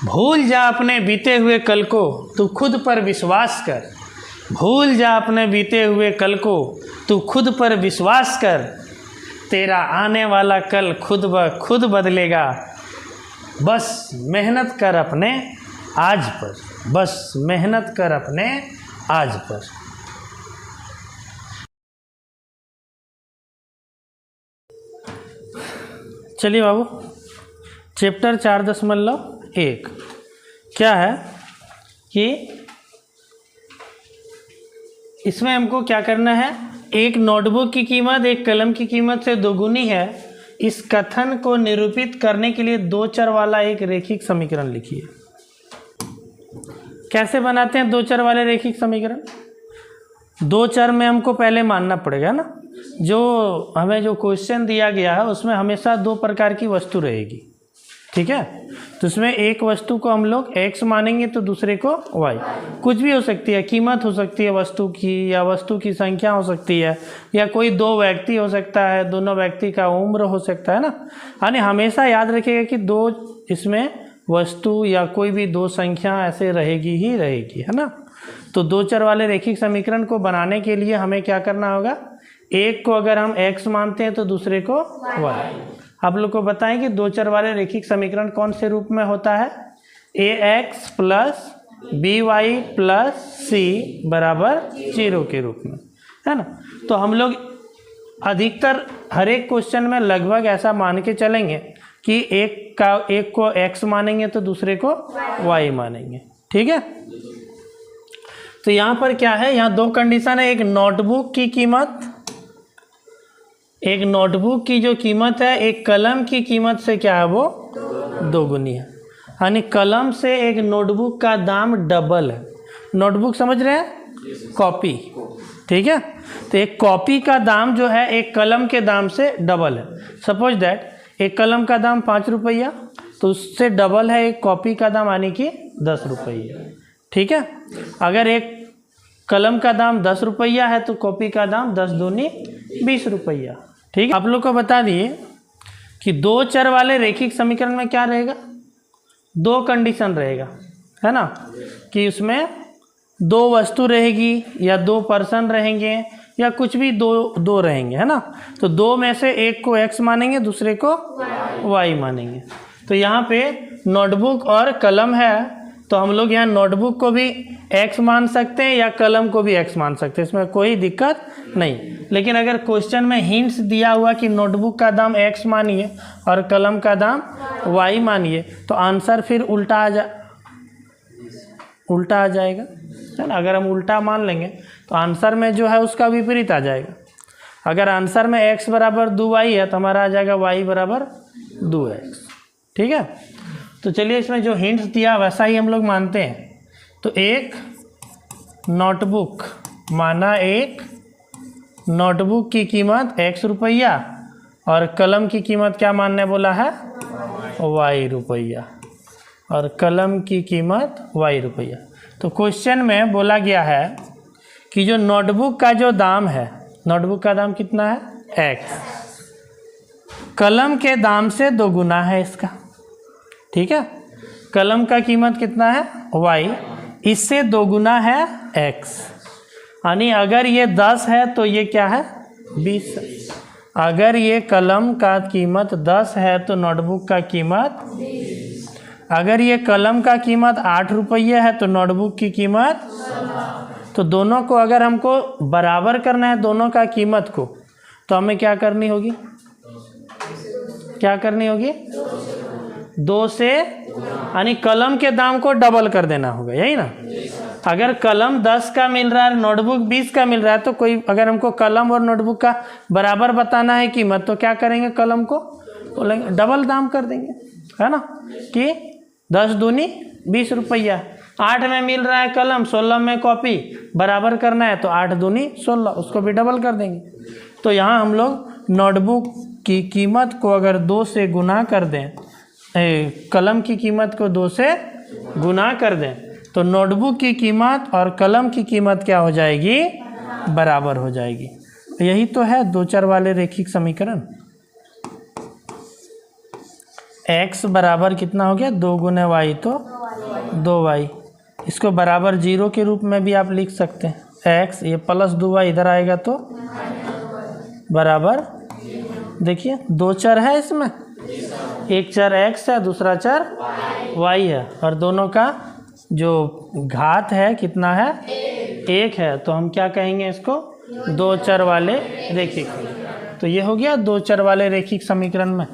भूल जा अपने बीते हुए कल को, तू खुद पर विश्वास कर। भूल जा अपने बीते हुए कल को, तू खुद पर विश्वास कर। तेरा आने वाला कल खुद ब खुद बदलेगा। बस मेहनत कर अपने आज पर, बस मेहनत कर अपने आज पर। चलिए बाबू, चैप्टर 4.1 क्या है कि इसमें हमको क्या करना है, एक नोटबुक की कीमत एक कलम की कीमत से दोगुनी है। इस कथन को निरूपित करने के लिए दो चर वाला एक रैखिक समीकरण लिखिए। कैसे बनाते हैं दो चर वाले रैखिक समीकरण? दो चर में हमको पहले मानना पड़ेगा ना, जो हमें जो क्वेश्चन दिया गया है उसमें हमेशा दो प्रकार की वस्तु रहेगी, ठीक है। तो उसमें एक वस्तु को हम लोग x मानेंगे तो दूसरे को y। कुछ भी हो सकती है, कीमत हो सकती है वस्तु की, या वस्तु की संख्या हो सकती है, या कोई दो व्यक्ति हो सकता है, दोनों व्यक्ति का उम्र हो सकता है ना। यानी हमेशा याद रखिएगा कि दो इसमें वस्तु या कोई भी दो संख्या ऐसे रहेगी ही रहेगी, है ना। तो दो चर वाले रैखिक समीकरण को बनाने के लिए हमें क्या करना होगा, एक को अगर हम x मानते हैं तो दूसरे को y। आप लोग को बताएं कि दो चर वाले रैखिक समीकरण कौन से रूप में होता है, ax plus by plus c बराबर 0 के रूप में, है ना। तो हम लोग अधिकतर हर एक क्वेश्चन में लगभग ऐसा मान के चलेंगे कि एक को x मानेंगे तो दूसरे को y मानेंगे, ठीक है। तो यहाँ पर क्या है, यहाँ दो कंडीशन है। एक नोटबुक की कीमत, एक नोटबुक की जो कीमत है एक कलम की कीमत से क्या है वो दोगुनी है। यानी कलम से एक नोटबुक का दाम डबल है। नोटबुक समझ रहे हैं, कॉपी, ठीक है। तो एक कॉपी का दाम जो है एक कलम के दाम से डबल है। सपोज दैट एक कलम का दाम 5 रुपया, तो उससे डबल है एक कॉपी का दाम, यानी कि 10 रुपया, ठीक है। अगर एक कलम का दाम 10 रुपया है तो कॉपी का दाम 10 दूनी 20 रुपया, ठीक है। आप लोग को बता दिए कि दो चर वाले रैखिक समीकरण में क्या रहेगा, दो कंडीशन रहेगा, है ना। कि उसमें दो वस्तु रहेगी या दो पर्सन रहेंगे या कुछ भी दो रहेंगे, है ना। तो दो में से एक को x मानेंगे दूसरे को y मानेंगे। तो यहाँ पे नोटबुक और कलम है, तो हम लोग यहाँ नोटबुक को भी x मान सकते हैं या कलम को भी x मान सकते हैं, इसमें कोई दिक्कत नहीं। लेकिन अगर क्वेश्चन में हिंट्स दिया हुआ कि नोटबुक का दाम x मानिए और कलम का दाम y मानिए, तो आंसर फिर उल्टा आ जाएगा, है ना। अगर हम उल्टा मान लेंगे तो आंसर में जो है उसका विपरीत आ जाएगा। अगर आंसर में x बराबर 2y है तो हमारा आ जाएगा y बराबर 2x, ठीक है। तो चलिए इसमें जो हिंट्स दिया वैसा ही हम लोग मानते हैं। तो एक नोटबुक माना, एक नोटबुक की कीमत x रुपया और कलम की कीमत क्या मानने बोला है, y रुपया, और कलम की कीमत y रुपया। तो क्वेश्चन में बोला गया है कि जो नोटबुक का जो दाम है, नोटबुक का दाम कितना है x, कलम के दाम से दोगुना है इसका, ठीक है। कलम का कीमत कितना है y, इससे दोगुना है x। यानी अगर ये 10 है तो ये क्या है 20। अगर ये कलम का कीमत 10 है तो नोटबुक का कीमत, अगर ये कलम का कीमत 8 रुपये है तो नोटबुक की कीमत। तो दोनों को अगर हमको बराबर करना है दोनों का कीमत को, तो हमें क्या करनी होगी, क्या करनी होगी, 2 से, यानी कलम के दाम को डबल कर देना होगा, यही ना। अगर कलम 10 का मिल रहा है, नोटबुक 20 का मिल रहा है, तो कोई अगर हमको कलम और नोटबुक का बराबर बताना है कीमत, तो क्या करेंगे, कलम को बोलेंगे डबल दाम कर देंगे, है ना। कि 10 दूनी 20 रुपया, 8 में मिल रहा है कलम, 16 में कॉपी, बराबर करना है तो 8 दूनी 16, उसको भी डबल कर देंगे। तो यहाँ हम लोग नोटबुक की कीमत को अगर 2 से गुना कर दें, कलम की कीमत को 2 से गुना कर दें, तो नोटबुक की कीमत और कलम की कीमत क्या हो जाएगी, बराबर हो जाएगी। यही तो है दो चर वाले रैखिक समीकरण। x बराबर कितना हो गया 2 गुने y तो 2y। इसको बराबर 0 के रूप में भी आप लिख सकते हैं। x ये प्लस 2y इधर आएगा तो बराबर, देखिए 2 चर है इसमें, एक चर x है दूसरा चर y है और दोनों का जो घात है कितना है 1 है। तो हम क्या कहेंगे इसको 2 चर वाले रेखिक। तो ये हो गया 2 चर वाले रेखिक समीकरण में।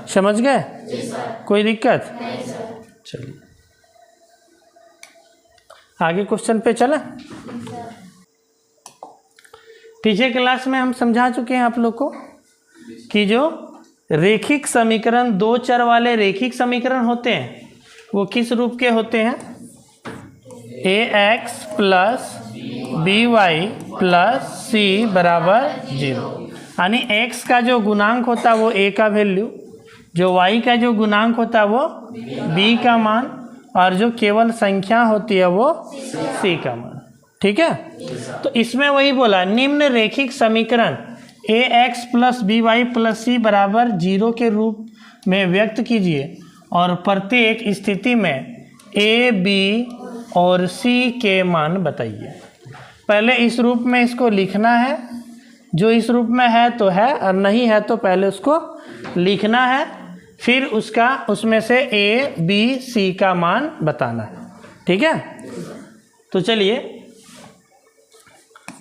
समझ गए? कोई दिक्कत? चलिए आगे क्वेश्चन पे चलें। पिछले क्लास में हम समझा चुके हैं आप लोग को कि जो रेखिक समीकरण 2 चर वाले रेखिक समीकरण होते हैं वो किस रूप के होते हैं, ax plus by plus c बराबर 0। यानी x का जो गुणांक होता है वो a का वैल्यू, जो y का जो गुणांक होता है वो b का मान, और जो केवल संख्या होती है वो c का मान। ठीक है, तो इसमें वही बोला निम्न रेखिक समीकरण ax plus by plus c बराबर 0 के रूप में व्यक्त कीजिए और प्रत्येक स्थिति में a, b और c के मान बताइए। पहले इस रूप में इसको लिखना है, जो इस रूप में है तो है और नहीं है तो पहले उसको लिखना है, फिर उसमें से a, b, c का मान बताना है। ठीक है, तो चलिए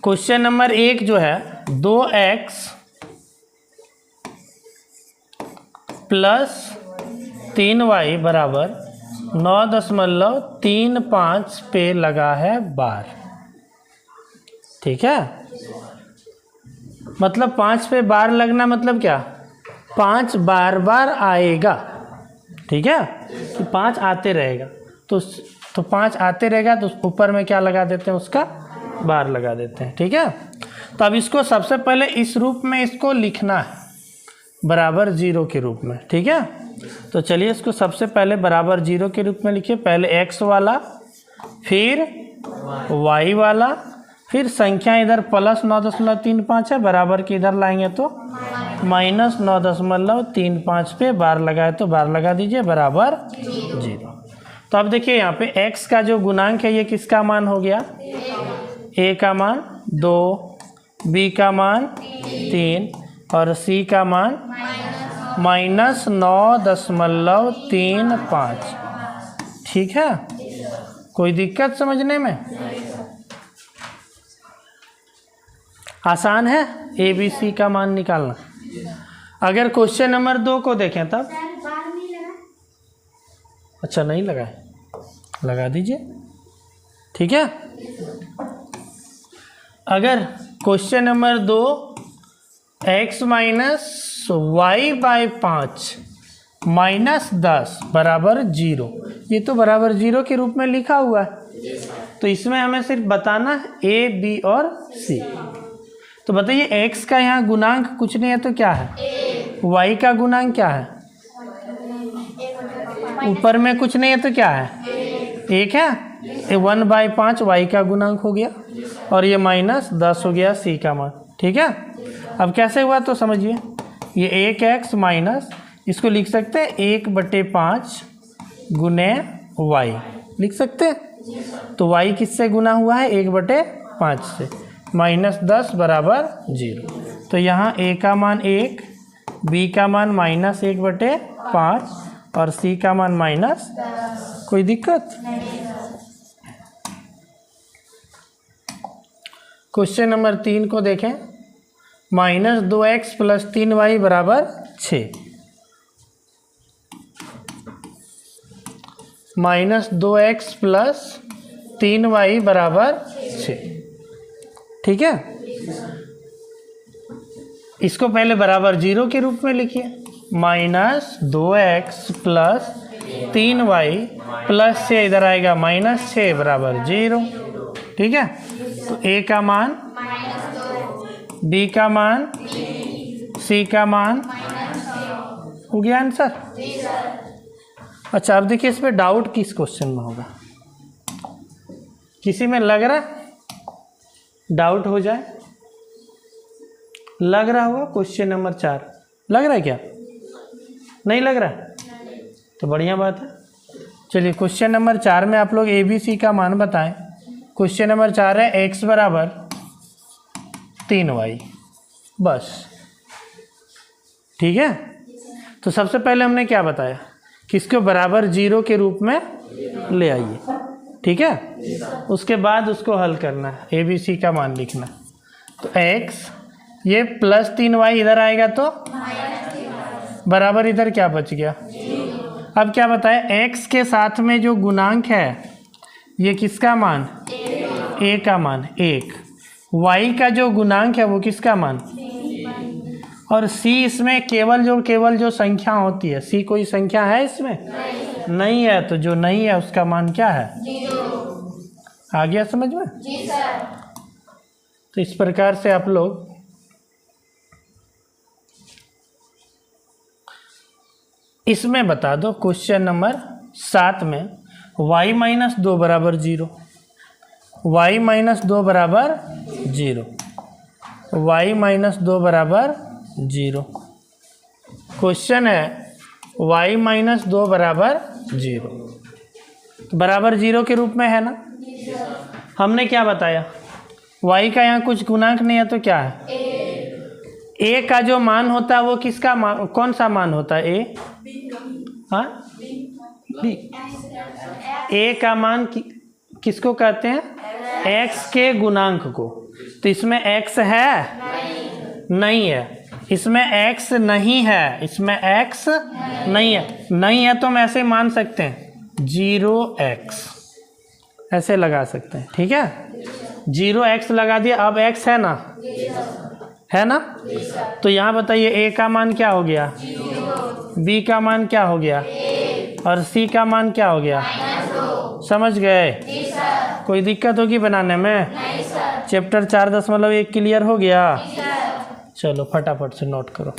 क्वेश्चन नंबर 1 जो है 2x प्लस 3y बराबर 9.35 पे लगा है बार। ठीक है, मतलब 5 पे बार लगना मतलब क्या, 5 बार बार आएगा। ठीक है, कि 5 आते रहेगा तो 5 आते रहेगा तो ऊपर में क्या लगा देते हैं, उसका बार लगा देते हैं। ठीक है, तो अब इसको सबसे पहले इस रूप में इसको लिखना है बराबर 0 के रूप में। ठीक है, तो चलिए इसको सबसे पहले बराबर 0 के रूप में लिखिए। पहले x वाला, फिर y वाला, फिर संख्या इधर प्लस 9.35 है, बराबर के इधर लाएंगे तो माइनस 9.35 पे बार लगाए तो बार लगा दीजिए बराबर 0। तो अब देखिए यहाँ पे x का जो गुणांक है ये किसका मान हो गया, a का मान 2, b का मान 3 और c का मान माइनस 9.35। ठीक है, कोई दिक्कत समझने में? आसान है ए बी सी का मान निकालना। अगर क्वेश्चन नंबर 2 को देखें तब, अच्छा नहीं लगा है, लगा दीजिए। ठीक है, अगर question number 2 x minus y by 5 minus 10 बराबर 0, ये तो बराबर 0 के रूप में लिखा हुआ है, तो इसमें हमें सिर्फ बताना है a, b और c। तो बताइए x का यहाँ गुणांक कुछ नहीं है तो क्या है, y का गुणांक क्या है, ऊपर में कुछ नहीं है तो क्या है, 1 है, 1/5 y का गुणांक हो गया और ये माइनस 10 हो गया c का मान। ठीक है, अब कैसे हुआ तो समझिए, ये 1x माइनस, इसको लिख सकते हैं 1/5 गुने y, लिख सकते हैं। तो y किससे गुना हुआ है, 1/5 से, माइनस 10 बराबर 0। तो यहाँ a का मान 1, b का मान माइनस 1/5 और c का मान माइनस। कोई दिक्कत? क्वेश्चन नंबर 3 को देखें, माइनस 2x प्लस 3y बराबर 6, माइनस 2x प्लस 3y बराबर 6। ठीक है, इसको पहले बराबर 0 के रूप में लिखिए, minus 2x plus 3y plus 6 इधर आएगा माइनस 6 बराबर 0। ठीक है, तो a का मान, b का मान, c का मान हो गया आंसर। अच्छा अब देखिए इस पे डाउट किस क्वेश्चन में होगा, किसी में लग रहा है डाउट हो जाए, लग रहा होगा क्वेश्चन नंबर 4, लग रहा है क्या, नहीं लग रहा है? तो बढ़िया बात है। चलिए क्वेश्चन नंबर 4 में आप लोग ABC का मान बताएं। क्वेश्चन नंबर 4 है x बराबर 3y, बस। ठीक है, तो सबसे पहले हमने क्या बताया कि इसको बराबर 0 के रूप में ले आइए। ठीक है, उसके बाद उसको हल करना है, ABC का मान लिखना। तो x ये प्लस 3y इधर आएगा तो बराबर इधर क्या बच गया। अब क्या बताए, x के साथ में जो गुणांक है ये किसका मान, a का मान 1, y का जो गुणांक है वो किसका मान, और c इसमें केवल जो संख्या होती है, c कोई संख्या है इसमें नहीं है, तो जो नहीं है उसका मान क्या है, 0। आ गया समझ में? जी सर। तो इस प्रकार से आप लोग इसमें बता दो। क्वेश्चन नंबर 7 में y माइनस 2 बराबर 0, y माइनस 2 बराबर 0, y माइनस 2 बराबर 0। क्वेश्चन है y माइनस 2 बराबर 0, बराबर 0 के रूप में है ना। हमने क्या बताया, y का यहाँ कुछ गुणांक नहीं है तो क्या है, a का जो मान होता है वो किसका मान, कौन सा मान होता है, a, हाँ b, a का मान किसको कहते हैं, x के गुणांक को। तो इसमें x है नहीं है, इसमें x नहीं है, इसमें x नहीं है तो हम ऐसे मान सकते हैं 0x, ऐसे लगा सकते हैं। ठीक है, 0x लगा दिया। अब x है ना, है ना, तो यहाँ बताइए a का मान क्या हो गया, b का मान क्या हो गया, और c का मान क्या हो गया। समझ गए? कोई दिक्कत होगी बनाने में? चैप्टर 4.1 क्लियर हो गया? चलो फटाफट से नोट करो।